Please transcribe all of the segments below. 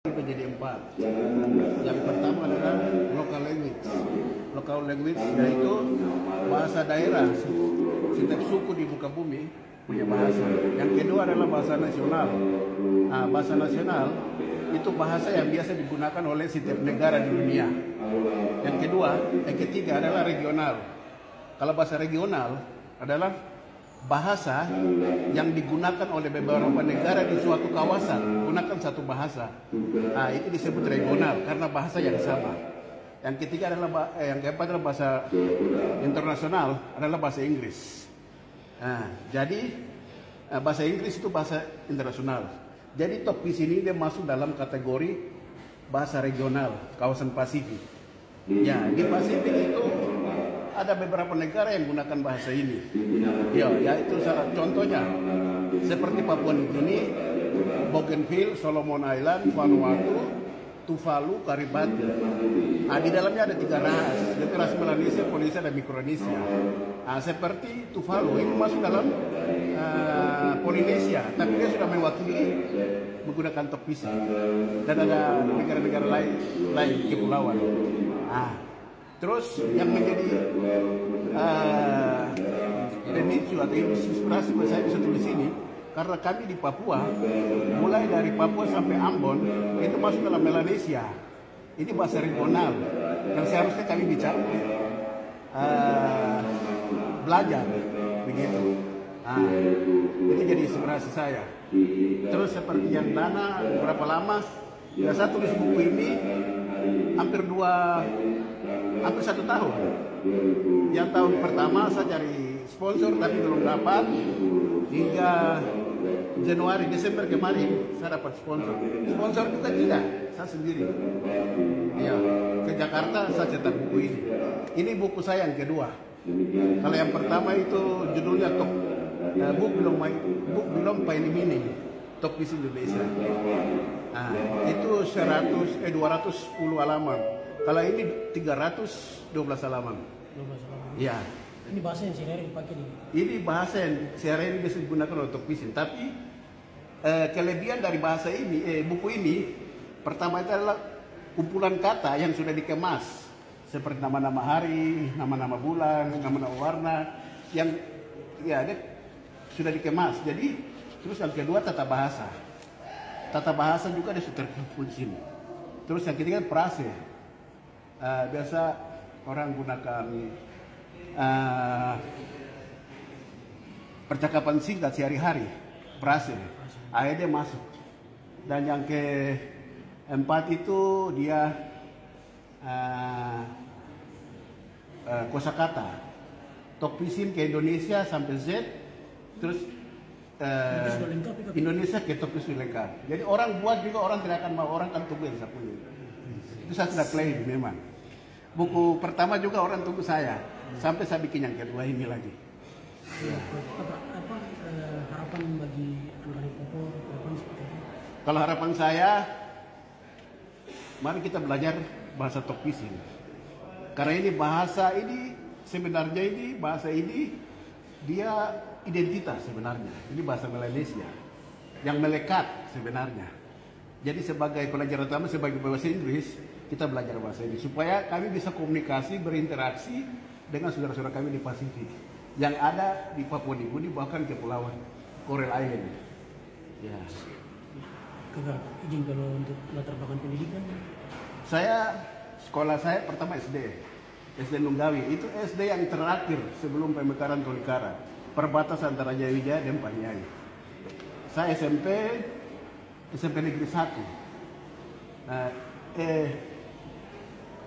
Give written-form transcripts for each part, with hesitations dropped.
Menjadi 4. Yang pertama adalah local language. Local language yaitu bahasa daerah. Setiap suku di muka bumi punya bahasa. Yang kedua adalah bahasa nasional. Nah, bahasa nasional itu bahasa yang biasa digunakan oleh setiap negara di dunia. Yang ketiga adalah regional. Kalau bahasa regional adalah bahasa yang digunakan oleh beberapa negara di suatu kawasan, gunakan satu bahasa. Nah, itu disebut regional karena bahasa yang sama. Yang ketiga adalah yang keempat adalah bahasa internasional, adalah bahasa Inggris. Nah, jadi bahasa Inggris itu bahasa internasional. Jadi topis ini dia masuk dalam kategori bahasa regional kawasan Pasifik. Ya, di Pasifik itu ada beberapa negara yang menggunakan bahasa ini. Ya, yaitu salah contohnya seperti Papua Nugini, Bougainville, Solomon Island, Vanuatu, Tuvalu, Kiribati. Nah, di dalamnya ada 3 ras, yaitu ras Melanesia, Polinesia, dan Mikronesia. Nah, seperti Tuvalu ini masuk dalam Polinesia, tapi dia sudah mewakili menggunakan topis. Dan ada negara-negara lain kepulauan. Nah, terus yang menjadi pemicu atau inspirasi buat saya bisa tulis ini, karena kami di Papua, mulai dari Papua sampai Ambon, itu masuk dalam Melanesia. Ini bahasa regional yang seharusnya kami bicara, belajar, begitu. Nah, itu jadi inspirasi saya. Terus seperti yang Dana, berapa lama saya tulis buku ini, hampir 1 tahun. Yang tahun pertama saya cari sponsor tapi belum dapat. Hingga Januari, Desember kemarin saya dapat sponsor. Sponsor juga tidak, saya sendiri. Ya, ke Jakarta saya cetak buku ini. Ini buku saya yang kedua. Kalau yang pertama itu judulnya Book Belum Painimini, Topis Indonesia. Nah, itu 210 halaman. Kalau ini 312 halaman. 12 halaman. Ya. Ini bahasa yang sehari-hari dipakai nih. Ini bahasa yang sehari-hari bisa digunakan untuk pisin. Tapi kelebihan dari bahasa ini, buku ini, pertama itu adalah kumpulan kata yang sudah dikemas, seperti nama-nama hari, nama-nama bulan, nama-nama warna, yang ya dia sudah dikemas. Jadi terus yang kedua tata bahasa. Tata bahasa juga dia sudah terkumpul di sini. Terus yang ketiga frase. Biasa orang gunakan percakapan singkat sehari-hari, frase, akhirnya masuk. Dan yang keempat itu dia kosakata, topisin ke Indonesia sampai Z, terus Indonesia ke topis lengkap. Jadi orang buat juga orang tidak akan mau, orang kan tunggu yang saya punya. Itu saya sudah claim memang. Buku pertama juga orang tunggu saya, sampai saya bikin yang kedua ini lagi. Ya. Apa harapan bagi anak-anak Papua, harapan seperti apa? Kalau harapan saya, mari kita belajar bahasa topisin. Karena ini bahasa ini sebenarnya dia identitas sebenarnya. Ini bahasa Melanesia yang melekat sebenarnya. Jadi sebagai pelajar utama, sebagai bahasa Inggris, kita belajar bahasa ini supaya kami bisa komunikasi, berinteraksi dengan saudara-saudara kami di Pasifik yang ada di Papua Nugini, bahkan kepulauan Coral Island. Ya. Kakak izin kalau untuk latar belakang pendidikan? Sekolah saya pertama SD Nunggawi. Itu SD yang terakhir sebelum pemekaran Tolikara, perbatasan antara Jaya dan Panyai. Saya SMP Negeri 1.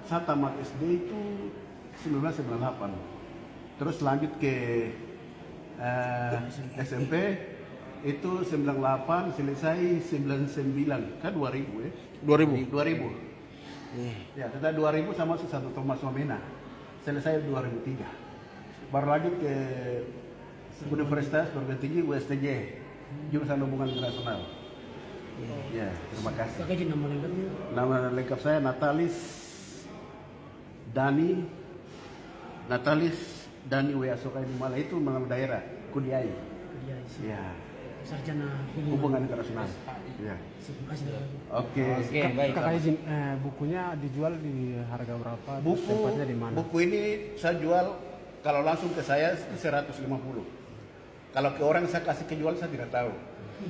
Saya tamat SD itu 1998. Terus lanjut ke SMP itu 98, selesai 99, kan 2000 ya? 2000. Ya, setelah 2000 sama Santo Thomas Wamena. Selesai 2003. Baru lanjut ke Universitas Perguruan Tinggi USTJ, jurusan Hubungan Internasional. Ya, terima kasih. Kakak izin nama lengkapnya? Nama lengkap saya Natalis Dani Weasoka ini, malah itu nama daerah Kudiai. Kudiai. Ya. sarjana hubungan internasional. Iya. Terima kasih. Oke. Oke, baik. Kakak izin, bukunya dijual di harga berapa? Terus tempatnya di mana? Buku ini saya jual kalau langsung ke saya itu 150. Kalau ke orang saya kasih kejual saya tidak tahu.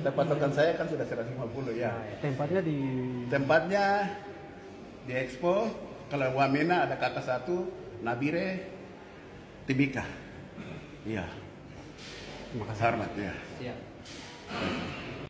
Dan patokan saya kan sudah 150 ya. Tempatnya di Tempatnya di Expo, kalau Wamena ada kakak satu, Nabire, Timika. Iya. Terima kasih. Hormat ya. Siap.